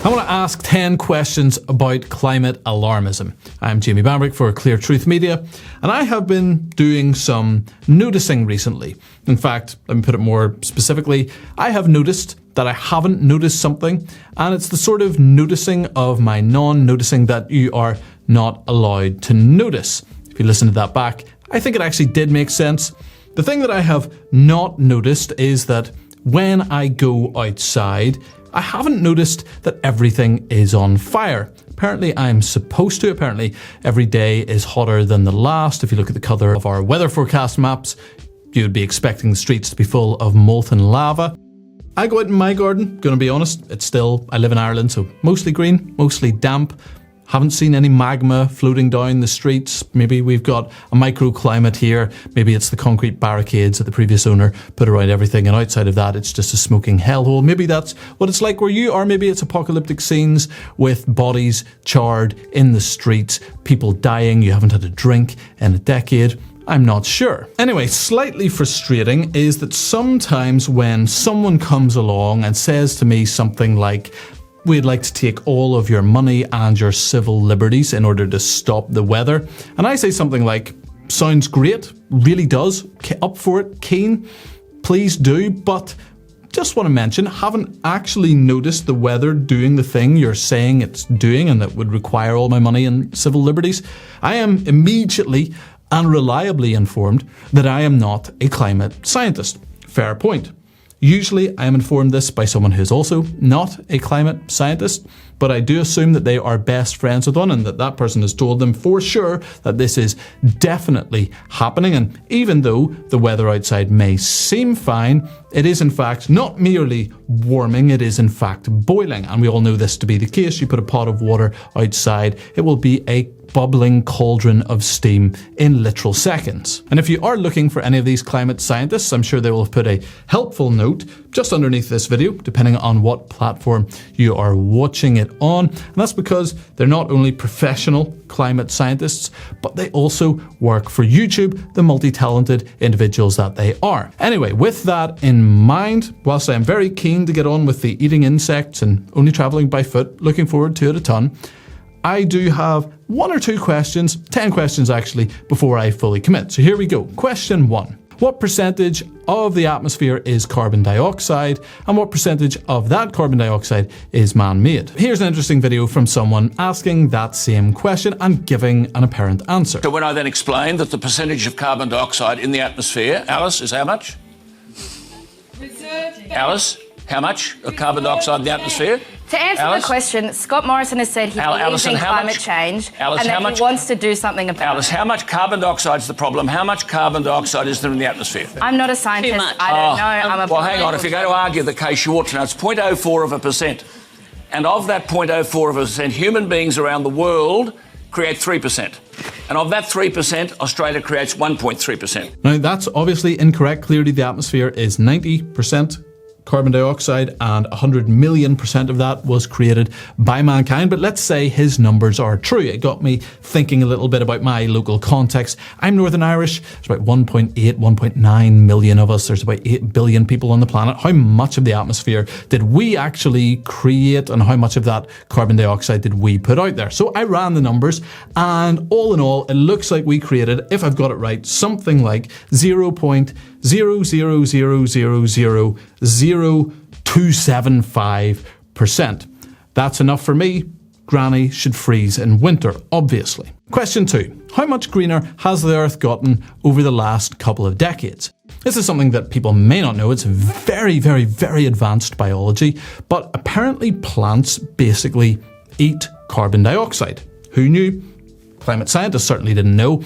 I want to ask 10 questions about climate alarmism. I'm Jamie Bambrick for Clear Truth Media, and I have been doing some noticing recently. In fact, let me put it more specifically, I have noticed that I haven't noticed something, and it's the sort of noticing of my non-noticing that you are not allowed to notice. If you listen to that back, I think it actually did make sense. The thing that I have not noticed is that when I go outside, I haven't noticed that everything is on fire. Apparently I'm supposed to. Apparently every day is hotter than the last. If you look at the colour of our weather forecast maps, you would be expecting the streets to be full of molten lava. I go out in my garden, gonna be honest, I live in Ireland, so mostly green, mostly damp. Haven't seen any magma floating down the streets. Maybe we've got a microclimate here. Maybe it's the concrete barricades that the previous owner put around everything, and outside of that it's just a smoking hellhole. Maybe that's what it's like where you are. Maybe it's apocalyptic scenes with bodies charred in the streets, people dying, you haven't had a drink in a decade. I'm not sure. Anyway, slightly frustrating is that sometimes when someone comes along and says to me something like, "We'd like to take all of your money and your civil liberties in order to stop the weather," and I say something like, "Sounds great, really does, up for it, keen, please do, but just want to mention, haven't actually noticed the weather doing the thing you're saying it's doing and that would require all my money and civil liberties," I am immediately and reliably informed that I am not a climate scientist. Fair point. Usually I am informed this by someone who's also not a climate scientist, but I do assume that they are best friends with one and that person has told them for sure that this is definitely happening. And even though the weather outside may seem fine, it is in fact not merely warming, it is in fact boiling. And we all know this to be the case. You put a pot of water outside, it will be a bubbling cauldron of steam in literal seconds. And if you are looking for any of these climate scientists, I'm sure they will have put a helpful note just underneath this video, depending on what platform you are watching it on. And that's because they're not only professional climate scientists, but they also work for YouTube, the multi-talented individuals that they are. Anyway, with that in mind, whilst I am very keen to get on with the eating insects and only travelling by foot, looking forward to it a ton, I do have 1 or 2 questions, 10 questions actually, before I fully commit. So here we go. Question 1. What percentage of the atmosphere is carbon dioxide, and what percentage of that carbon dioxide is man-made? Here's an interesting video from someone asking that same question and giving an apparent answer. So when I then explained that the percentage of carbon dioxide in the atmosphere, Alice, is how much? Alice, how much of carbon dioxide in the atmosphere? To answer the question, Scott Morrison has said he believes in climate change and that he wants to do something about it. Alice, how much carbon dioxide is the problem? How much carbon dioxide is there in the atmosphere? I'm not a scientist. Too much. I don't know. Well, hang on. If you're going to argue the case, you ought to know it's 0.04%. And of that 0.04%, human beings around the world create 3%. And of that 3%, Australia creates 1.3%. Now, that's obviously incorrect. Clearly, the atmosphere is 90% carbon dioxide, and 100 million% of that was created by mankind. But let's say his numbers are true. It got me thinking a little bit about my local context. I'm Northern Irish. There's about 1.8, 1.9 million of us. There's about 8 billion people on the planet. How much of the atmosphere did we actually create, and how much of that carbon dioxide did we put out there? So I ran the numbers, and all in all, it looks like we created, if I've got it right, something like 0.000000275%. That's enough for me. Granny should freeze in winter, obviously. Question 2. How much greener has the Earth gotten over the last couple of decades? This is something that people may not know. It's very, very, very advanced biology, but apparently plants basically eat carbon dioxide. Who knew? Climate scientists certainly didn't know.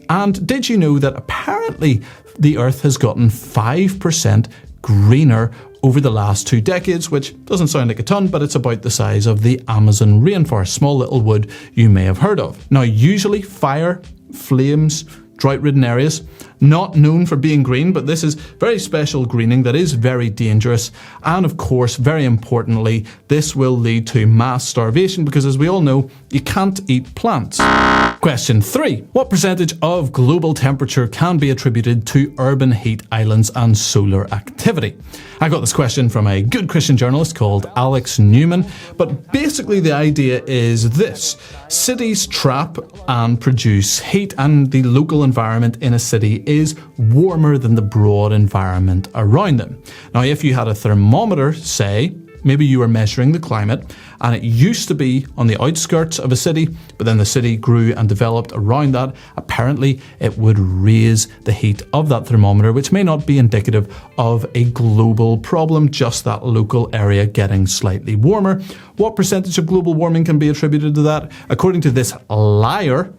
And did you know that apparently the Earth has gotten 5% greener over the last 2 decades, which doesn't sound like a ton, but it's about the size of the Amazon rainforest, small little wood you may have heard of. Now, usually fire, flames, drought-ridden areas, not known for being green, but this is very special greening that is very dangerous. And of course, very importantly, this will lead to mass starvation because, as we all know, you can't eat plants. Question 3. What percentage of global temperature can be attributed to urban heat islands and solar activity? I got this question from a good Christian journalist called Alex Newman, but basically the idea is this. Cities trap and produce heat, and the local environment in a city is warmer than the broad environment around them. Now, if you had a thermometer, say, maybe you were measuring the climate, and it used to be on the outskirts of a city, but then the city grew and developed around that. Apparently, it would raise the heat of that thermometer, which may not be indicative of a global problem, just that local area getting slightly warmer. What percentage of global warming can be attributed to that? According to this liar,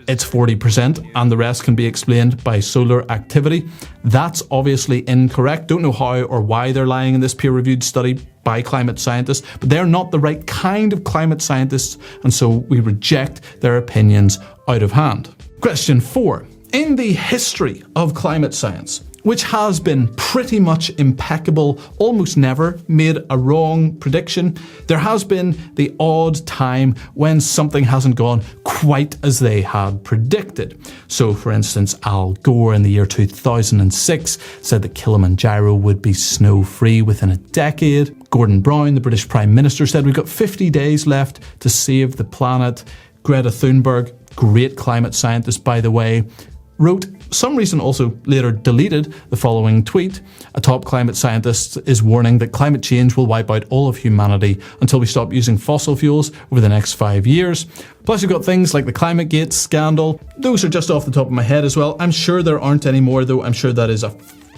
it's 40%, and the rest can be explained by solar activity. That's obviously incorrect. Don't know how or why they're lying in this peer-reviewed study by climate scientists, but they're not the right kind of climate scientists, and so we reject their opinions out of hand. Question 4. In the history of climate science, which has been pretty much impeccable, almost never made a wrong prediction, there has been the odd time when something hasn't gone quite as they had predicted. So, for instance, Al Gore in the year 2006 said that Kilimanjaro would be snow-free within a decade. Gordon Brown, the British Prime Minister, said we've got 50 days left to save the planet. Greta Thunberg, great climate scientist by the way, wrote, some reason also later deleted, the following tweet. A top climate scientist is warning that climate change will wipe out all of humanity until we stop using fossil fuels over the next 5 years. Plus you've got things like the ClimateGate scandal. Those are just off the top of my head as well. I'm sure there aren't any more though. I'm sure that is a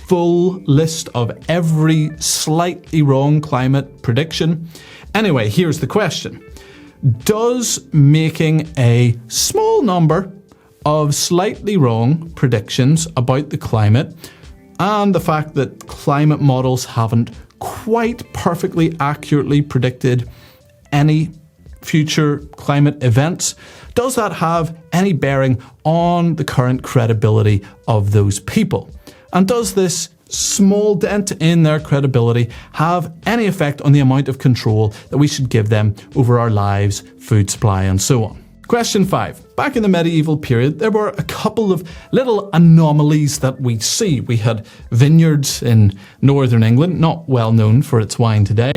full list of every slightly wrong climate prediction. Anyway, here's the question. Does making a small number of slightly wrong predictions about the climate and the fact that climate models haven't quite perfectly accurately predicted any future climate events, does that have any bearing on the current credibility of those people? And does this small dent in their credibility have any effect on the amount of control that we should give them over our lives, food supply, and so on? Question 5. Back in the medieval period, there were a couple of little anomalies that we see. We had vineyards in northern England, not well known for its wine today,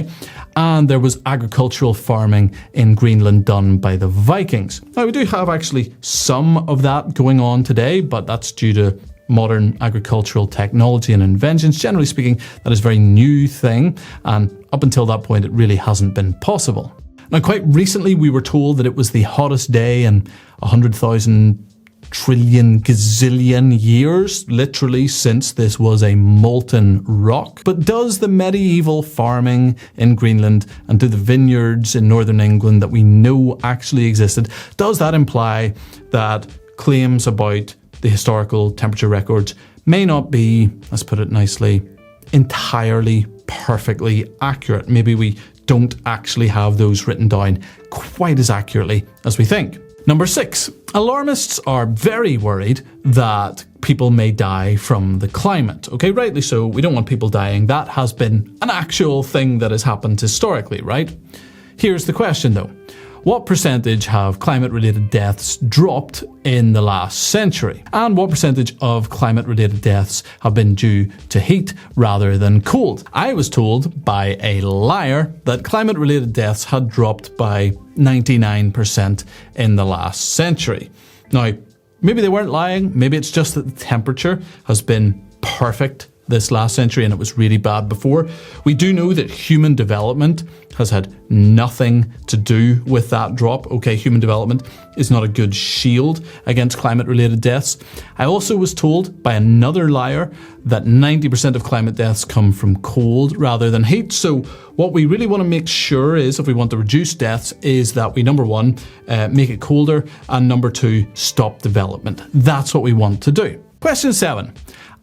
and there was agricultural farming in Greenland done by the Vikings. Now, we do have actually some of that going on today, but that's due to modern agricultural technology and inventions. Generally speaking, that is a very new thing, and up until that point, it really hasn't been possible. Now, quite recently, we were told that it was the hottest day in 100,000 trillion gazillion years, literally since this was a molten rock. But does the medieval farming in Greenland and do the vineyards in northern England that we know actually existed, does that imply that claims about the historical temperature records may not be, let's put it nicely, entirely perfectly accurate? Maybe we don't actually have those written down quite as accurately as we think. Number 6, alarmists are very worried that people may die from the climate. Okay, rightly so, we don't want people dying. That has been an actual thing that has happened historically, right? Here's the question though. What percentage have climate-related deaths dropped in the last century? And what percentage of climate-related deaths have been due to heat rather than cold? I was told by a liar that climate-related deaths had dropped by 99% in the last century. Now, maybe they weren't lying. Maybe it's just that the temperature has been perfect this last century and it was really bad before. We do know that human development has had nothing to do with that drop. Okay, human development is not a good shield against climate-related deaths. I also was told by another liar that 90% of climate deaths come from cold rather than heat. So what we really want to make sure is, if we want to reduce deaths, is that we, number 1, make it colder, and number 2, stop development. That's what we want to do. Question 7.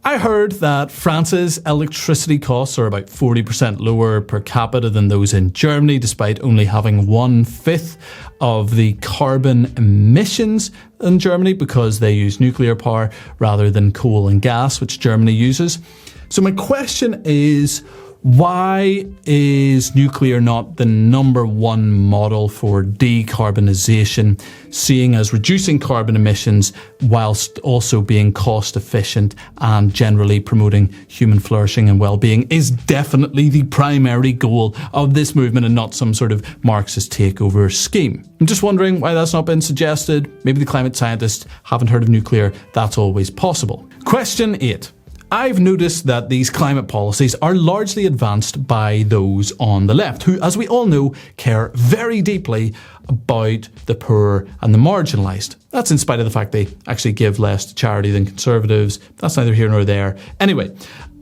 I heard that France's electricity costs are about 40% lower per capita than those in Germany, despite only having 1/5 of the carbon emissions in Germany because they use nuclear power rather than coal and gas, which Germany uses. So my question is, Why is nuclear not the #1 model for decarbonisation, seeing as reducing carbon emissions whilst also being cost efficient and generally promoting human flourishing and well-being is definitely the primary goal of this movement and not some sort of Marxist takeover scheme? I'm just wondering why that's not been suggested. Maybe the climate scientists haven't heard of nuclear. That's always possible. Question 8. I've noticed that these climate policies are largely advanced by those on the left, who, as we all know, care very deeply about the poor and the marginalised. That's in spite of the fact they actually give less to charity than conservatives. That's neither here nor there. Anyway,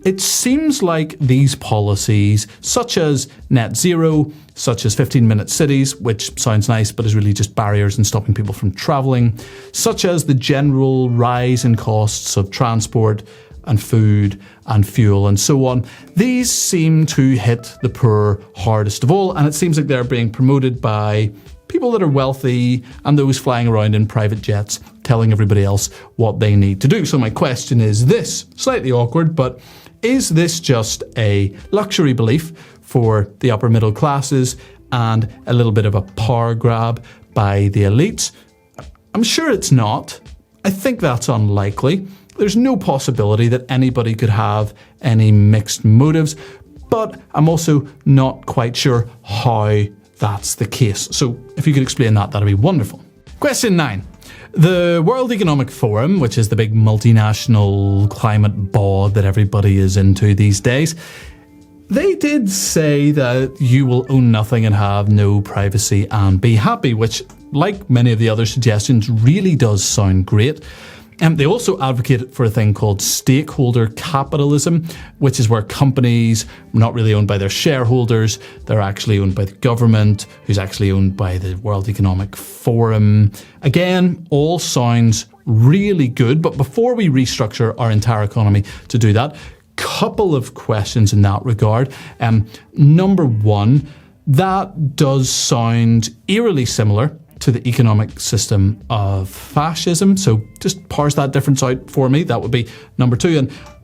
it seems like these policies, such as net zero, such as 15-minute cities, which sounds nice but is really just barriers and stopping people from travelling, such as the general rise in costs of transport and food and fuel and so on, these seem to hit the poor hardest of all, and it seems like they're being promoted by people that are wealthy and those flying around in private jets telling everybody else what they need to do. So my question is this, slightly awkward, but is this just a luxury belief for the upper middle classes and a little bit of a power grab by the elites? I'm sure it's not. I think that's unlikely. There's no possibility that anybody could have any mixed motives, but I'm also not quite sure how that's the case. So if you could explain that, that'd be wonderful. Question 9. The World Economic Forum, which is the big multinational climate bod that everybody is into these days, they did say that you will own nothing and have no privacy and be happy, which, like many of the other suggestions, really does sound great. They also advocate for a thing called stakeholder capitalism, which is where companies are not really owned by their shareholders, they're actually owned by the government, who's actually owned by the World Economic Forum. Again, all sounds really good, but before we restructure our entire economy to do that, couple of questions in that regard. Number 1, that does sound eerily similar to the economic system of fascism. So just parse that difference out for me. That would be number 2.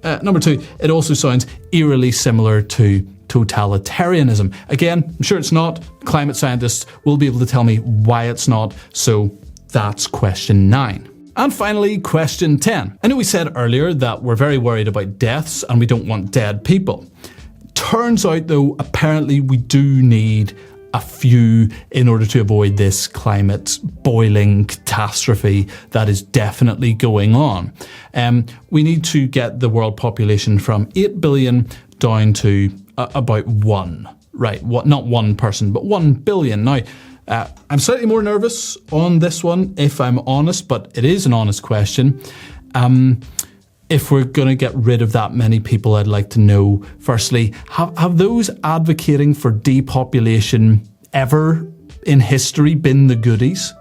And number 2, it also sounds eerily similar to totalitarianism. Again, I'm sure it's not. Climate scientists will be able to tell me why it's not. So that's question 9. And finally, question 10. I know we said earlier that we're very worried about deaths and we don't want dead people. Turns out, though, apparently we do need a few in order to avoid this climate boiling catastrophe that is definitely going on. We need to get the world population from 8 billion down to about 1. Right, not one person, but 1 billion. Now, I'm slightly more nervous on this one, if I'm honest, but it is an honest question. If we're going to get rid of that many people, I'd like to know, firstly, have those advocating for depopulation ever in history been the goodies?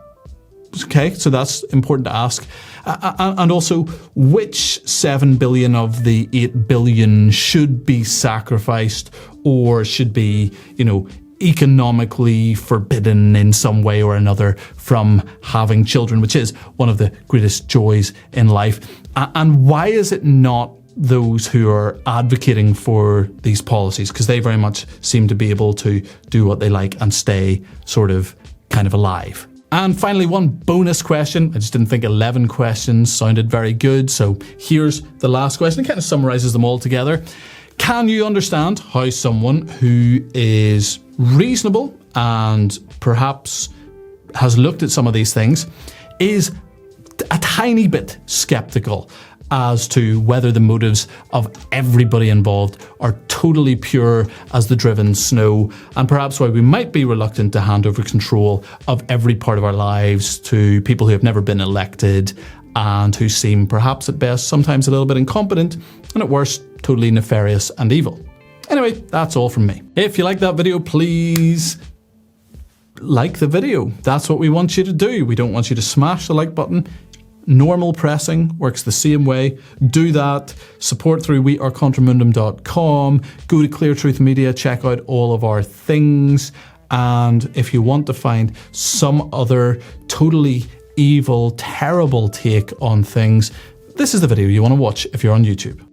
Okay, so that's important to ask. And also, which 7 billion of the 8 billion should be sacrificed or should be, economically forbidden in some way or another from having children, which is one of the greatest joys in life. And why is it not those who are advocating for these policies? Because they very much seem to be able to do what they like and stay sort of kind of alive. And finally, one bonus question. I just didn't think 11 questions sounded very good. So here's the last question. It kind of summarizes them all together. Can you understand how someone who is reasonable and perhaps has looked at some of these things is a tiny bit skeptical as to whether the motives of everybody involved are totally pure as the driven snow, and perhaps why we might be reluctant to hand over control of every part of our lives to people who have never been elected and who seem perhaps at best sometimes a little bit incompetent and at worst totally nefarious and evil. Anyway, that's all from me. If you like that video, please like the video. That's what we want you to do. We don't want you to smash the like button. Normal pressing works the same way. Do that. Support through wearecontramundum.com. Go to Clear Truth Media, check out all of our things. And if you want to find some other totally evil, terrible take on things, this is the video you want to watch if you're on YouTube.